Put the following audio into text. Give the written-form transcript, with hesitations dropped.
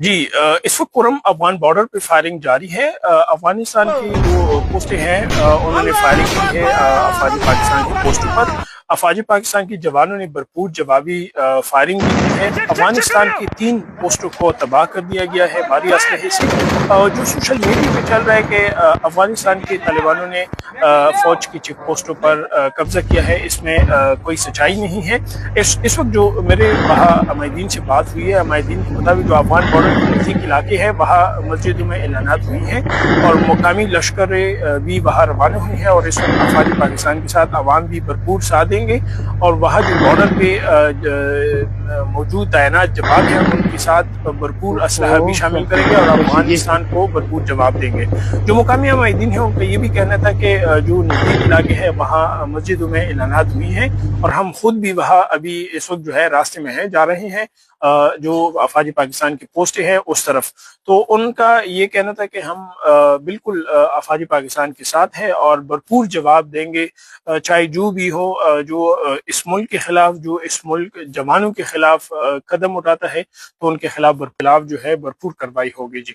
جی اس وقت کرم افغان بارڈر پہ فائرنگ جاری ہے۔ افغانستان کی جو پوسٹیں ہیں انہوں نے فائرنگ کی ہے افواج پاکستان کی پوسٹوں پر۔ افواج پاکستان کے جوانوں نے بھرپور جوابی فائرنگ بھی کی ہے۔ افغانستان کی 3 پوسٹوں کو تباہ کر دیا گیا ہے بھاری اسلحے سے۔ جو سوشل میڈیا پہ چل رہا ہے کہ افغانستان کے طالبانوں نے فوج کی چیک پوسٹوں پر قبضہ کیا ہے، اس میں کوئی سچائی نہیں ہے۔ اس وقت جو میرے وہاں عمائدین سے بات ہوئی ہے، عمائدین کے مطابق جو افغان بارڈر کے نزدیک علاقے ہیں وہاں مسجدوں میں اعلانات ہوئی ہیں اور مقامی لشکر بھی وہاں روانہ ہوئی ہے، اور اس وقت افواج پاکستان کے ساتھ عوام بھی بھرپور ساتھ دیں گے، اور وہاں جو بارڈر پہ موجود تعینات جوان ہیں ان کے ساتھ بھرپور اسلحہ بھی شامل کریں گے اور افغانستان کو بھرپور جواب دیں گے۔ جو مقامی عمائدین ہیں ان کا یہ بھی کہنا تھا کہ جو نزدیک علاقے ہیں وہاں مسجدوں میں اعلانات ہوئی ہیں، اور ہم خود بھی وہاں ابھی اس وقت جو ہے راستے میں ہیں، جا رہے ہیں جو افواج پاکستان کی پوسٹیں ہیں اس طرف۔ تو ان کا یہ کہنا تھا کہ ہم بالکل افواج پاکستان کے ساتھ ہیں اور بھرپور جواب دیں گے، چاہے جو بھی ہو۔ جو اس ملک کے خلاف، جو اس ملک جوانوں کے خلاف قدم اٹھاتا ہے تو ان کے خلاف جو ہے بھرپور کارروائی ہوگی۔ جی